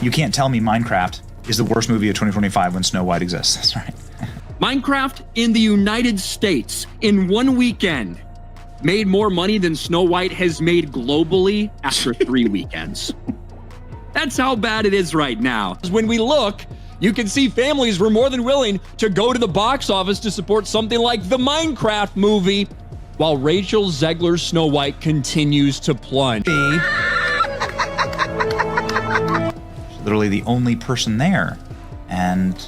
You can't tell me Minecraft is the worst movie of 2025 when Snow White exists. That's right. Minecraft in the United States in one weekend made more money than Snow White has made globally after 3 weekends. That's how bad it is right now. When we look, you can see families were more than willing to go to the box office to support something like the Minecraft movie, while Rachel Zegler's Snow White continues to plunge. Literally the only person there. And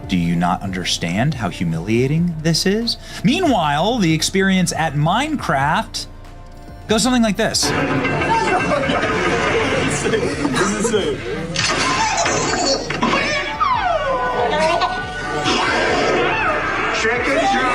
do you not understand how humiliating this is? Meanwhile, the experience at Minecraft goes something like this. This is it. Chicken joe.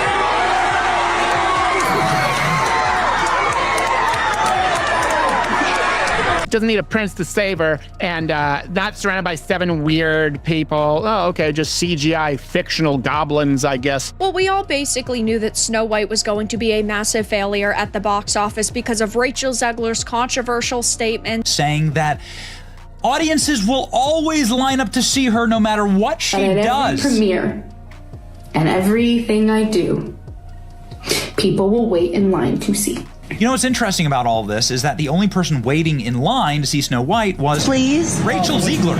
Doesn't need a prince to save her, and not surrounded by 7 weird people. Oh, okay, just CGI fictional goblins, I guess. Well, we all basically knew that Snow White was going to be a massive failure at the box office because of Rachel Zegler's controversial statement saying that audiences will always line up to see her no matter what she does. Every premiere and everything I do, people will wait in line to see. You know what's interesting about all this is that the only person waiting in line to see Snow White was Rachel Zegler.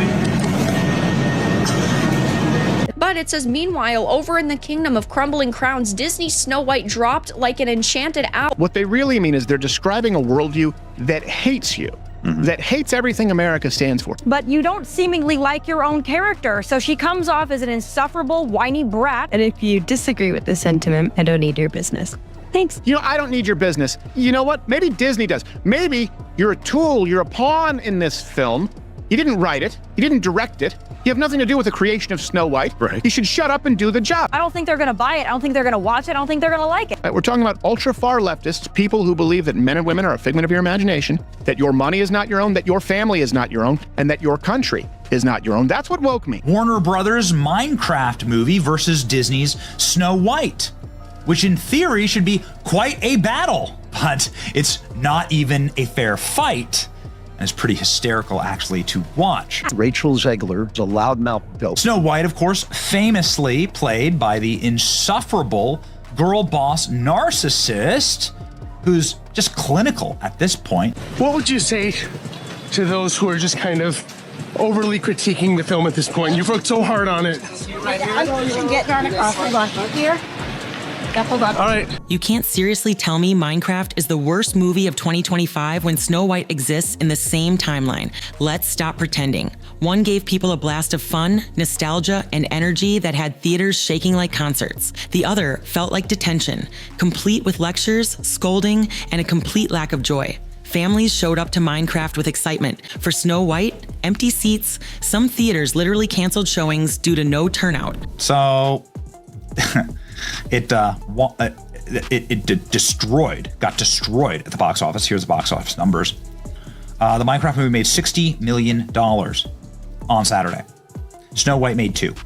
But it says, meanwhile, over in the kingdom of crumbling crowns, Disney's Snow White dropped like an enchanted owl. What they really mean is they're describing a worldview that hates you, that hates everything America stands for. But you don't seemingly like your own character, so she comes off as an insufferable, whiny brat. And if you disagree with this sentiment, I don't need your business. Thanks. You know, I don't need your business. You know what? Maybe Disney does. Maybe you're a tool, you're a pawn in this film. You didn't write it. You didn't direct it. You have nothing to do with the creation of Snow White. Right. You should shut up and do the job. I don't think they're going to buy it. I don't think they're going to watch it. I don't think they're going to like it. Right, we're talking about ultra-far leftists, people who believe that men and women are a figment of your imagination, that your money is not your own, that your family is not your own, and that your country is not your own. That's what woke me. Warner Brothers' Minecraft movie versus Disney's Snow White, which in theory should be quite a battle, but it's not even a fair fight. And it's pretty hysterical, actually, to watch. Rachel Zegler is a loudmouth dope. Snow White, of course, famously played by the insufferable girl boss narcissist, who's just clinical at this point. What would you say to those who are just kind of overly critiquing the film at this point? You've worked so hard on it. Right here. You can get right across. Hold on. Here. Hold on. All right. You can't seriously tell me Minecraft is the worst movie of 2025 when Snow White exists in the same timeline. Let's stop pretending. One gave people a blast of fun, nostalgia, and energy that had theaters shaking like concerts. The other felt like detention, complete with lectures, scolding, and a complete lack of joy. Families showed up to Minecraft with excitement. For Snow White, empty seats, some theaters literally canceled showings due to no turnout. So... It got destroyed at the box office. Here's the box office numbers. The Minecraft movie made $60 million on Saturday. Snow White made $2 million.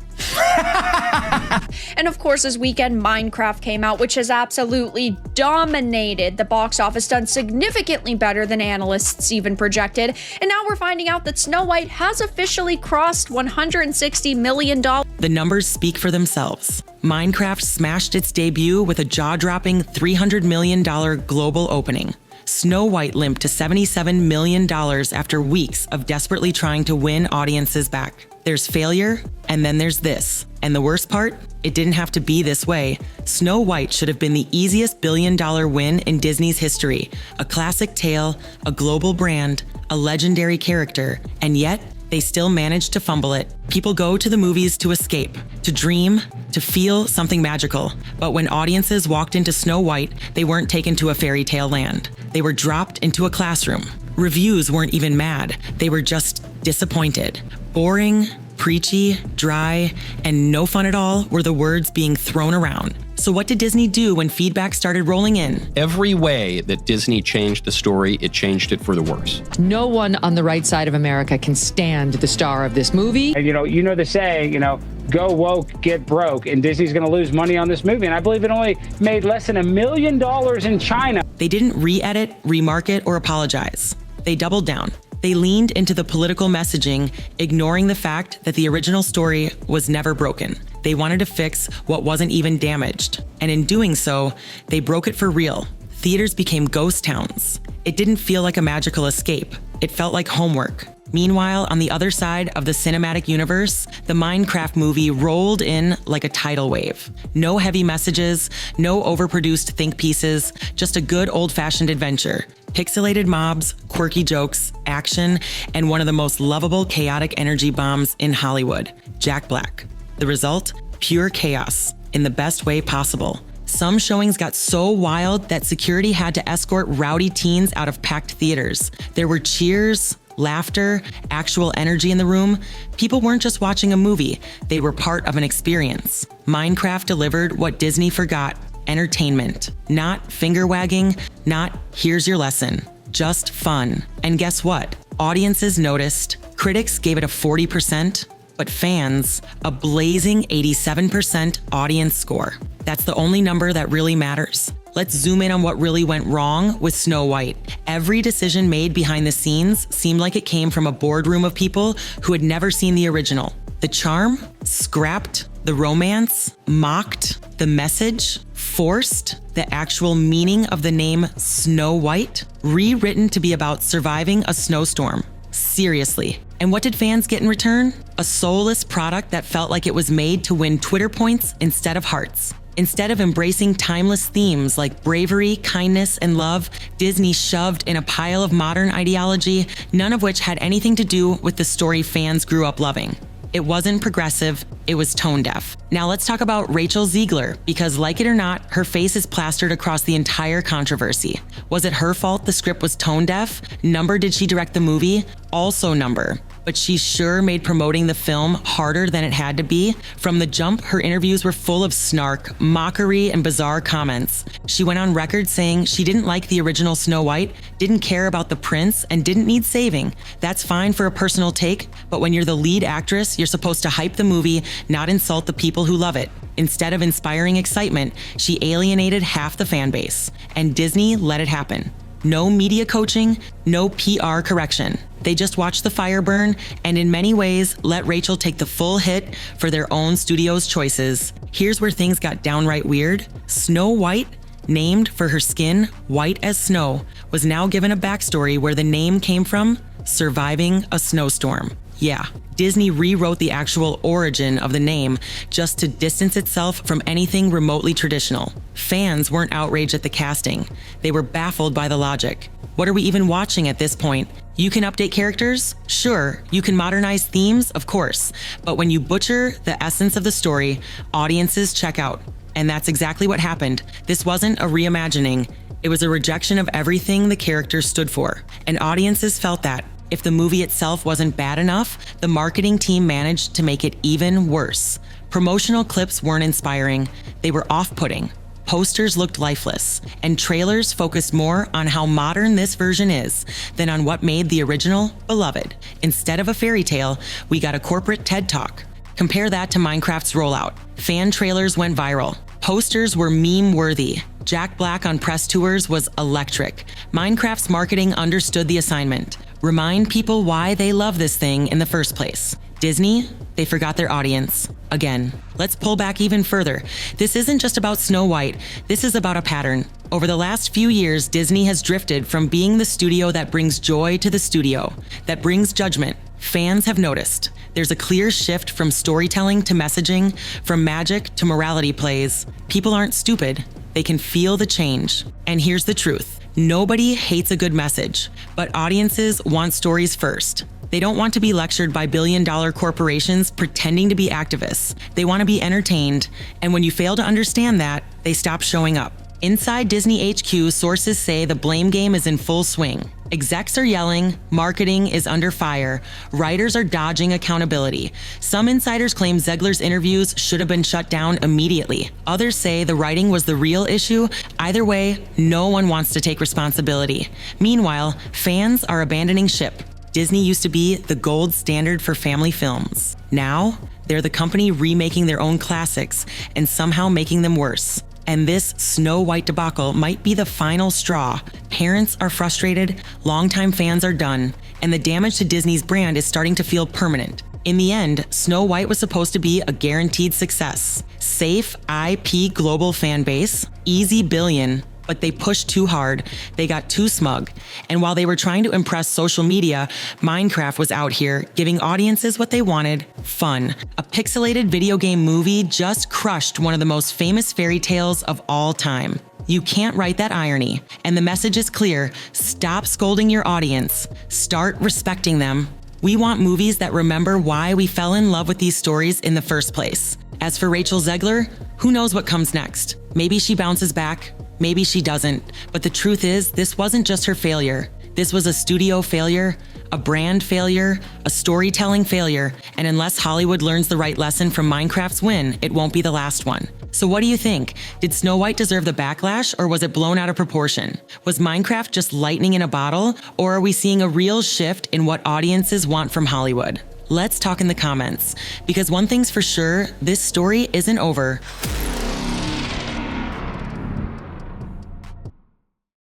And of course, this weekend, Minecraft came out, which has absolutely dominated the box office, done significantly better than analysts even projected. And now we're finding out that Snow White has officially crossed $160 million. The numbers speak for themselves. Minecraft smashed its debut with a jaw-dropping $300 million global opening. Snow White limped to $77 million after weeks of desperately trying to win audiences back. There's failure, and then there's this. And the worst part? It didn't have to be this way. Snow White should have been the easiest billion-dollar win in Disney's history. A classic tale, a global brand, a legendary character, and yet they still managed to fumble it. People go to the movies to escape, to dream, to feel something magical. But when audiences walked into Snow White, they weren't taken to a fairy tale land. They were dropped into a classroom. Reviews weren't even mad. They were just disappointed. Boring, preachy, dry, and no fun at all were the words being thrown around. So what did Disney do when feedback started rolling in? Every way that Disney changed the story, it changed it for the worse. No one on the right side of America can stand the star of this movie. And you know the saying, go woke, get broke, and Disney's going to lose money on this movie. And I believe it only made less than $1 million in China. They didn't re-edit, remarket, or apologize. They doubled down. They leaned into the political messaging, ignoring the fact that the original story was never broken. They wanted to fix what wasn't even damaged. And in doing so, they broke it for real. Theaters became ghost towns. It didn't feel like a magical escape. It felt like homework. Meanwhile, on the other side of the cinematic universe, the Minecraft movie rolled in like a tidal wave. No heavy messages, no overproduced think pieces, just a good old-fashioned adventure. Pixelated mobs, quirky jokes, action, and one of the most lovable chaotic energy bombs in Hollywood, Jack Black. The result? Pure chaos, in the best way possible. Some showings got so wild that security had to escort rowdy teens out of packed theaters. There were cheers, laughter, actual energy in the room. People weren't just watching a movie, they were part of an experience. Minecraft delivered what Disney forgot: entertainment. Not finger wagging, not here's your lesson, just fun. And guess what? Audiences noticed. Critics gave it a 40%, but fans, a blazing 87% audience score. That's the only number that really matters. Let's zoom in on what really went wrong with Snow White. Every decision made behind the scenes seemed like it came from a boardroom of people who had never seen the original. The charm? Scrapped. The romance? Mocked. The message? Forced. The actual meaning of the name Snow White? Rewritten to be about surviving a snowstorm. Seriously. And what did fans get in return? A soulless product that felt like it was made to win Twitter points instead of hearts. Instead of embracing timeless themes like bravery, kindness, and love, Disney shoved in a pile of modern ideology, none of which had anything to do with the story fans grew up loving. It wasn't progressive, it was tone deaf. Now let's talk about Rachel Zegler, because like it or not, her face is plastered across the entire controversy. Was it her fault the script was tone deaf? Number did she direct the movie? Also number. But she sure made promoting the film harder than it had to be. From the jump, her interviews were full of snark, mockery, and bizarre comments. She went on record saying she didn't like the original Snow White, didn't care about the prince, and didn't need saving. That's fine for a personal take, but when you're the lead actress, you're supposed to hype the movie, not insult the people who love it. Instead of inspiring excitement, she alienated half the fan base. And Disney let it happen. No media coaching, no PR correction. They just watched the fire burn and in many ways let Rachel take the full hit for their own studio's choices. Here's where things got downright weird. Snow White, named for her skin white as snow, was now given a backstory where the name came from surviving a snowstorm. Yeah, Disney rewrote the actual origin of the name just to distance itself from anything remotely traditional. Fans weren't outraged at the casting. They were baffled by the logic. What are we even watching at this point? You can update characters? Sure. You can modernize themes? Of course. But when you butcher the essence of the story, audiences check out. And that's exactly what happened. This wasn't a reimagining. It was a rejection of everything the characters stood for. And audiences felt that. If the movie itself wasn't bad enough, the marketing team managed to make it even worse. Promotional clips weren't inspiring. They were off-putting. Posters looked lifeless, and trailers focused more on how modern this version is than on what made the original beloved. Instead of a fairy tale, we got a corporate TED Talk. Compare that to Minecraft's rollout. Fan trailers went viral. Posters were meme-worthy. Jack Black on press tours was electric. Minecraft's marketing understood the assignment. Remind people why they love this thing in the first place. Disney, they forgot their audience. Again, let's pull back even further. This isn't just about Snow White, this is about a pattern. Over the last few years, Disney has drifted from being the studio that brings joy to the studio, that brings judgment. Fans have noticed. There's a clear shift from storytelling to messaging, from magic to morality plays. People aren't stupid, they can feel the change. And here's the truth. Nobody hates a good message, but audiences want stories first. They don't want to be lectured by billion-dollar corporations pretending to be activists. They want to be entertained, and when you fail to understand that, they stop showing up. Inside Disney HQ, sources say the blame game is in full swing. Execs are yelling, marketing is under fire, writers are dodging accountability. Some insiders claim Zegler's interviews should have been shut down immediately. Others say the writing was the real issue. Either way, no one wants to take responsibility. Meanwhile, fans are abandoning ship. Disney used to be the gold standard for family films. Now, they're the company remaking their own classics and somehow making them worse. And this Snow White debacle might be the final straw. Parents are frustrated, longtime fans are done, and the damage to Disney's brand is starting to feel permanent. In the end, Snow White was supposed to be a guaranteed success. Safe IP global fan base, easy billion, but they pushed too hard, they got too smug, and while they were trying to impress social media, Minecraft was out here giving audiences what they wanted: fun. A pixelated video game movie just crushed one of the most famous fairy tales of all time. You can't write that irony, and the message is clear: stop scolding your audience, start respecting them. We want movies that remember why we fell in love with these stories in the first place. As for Rachel Zegler, who knows what comes next? Maybe she bounces back, maybe she doesn't. But the truth is, this wasn't just her failure. This was a studio failure, a brand failure, a storytelling failure, and unless Hollywood learns the right lesson from Minecraft's win, it won't be the last one. So what do you think? Did Snow White deserve the backlash, or was it blown out of proportion? Was Minecraft just lightning in a bottle, or are we seeing a real shift in what audiences want from Hollywood? Let's talk in the comments, because one thing's for sure, this story isn't over.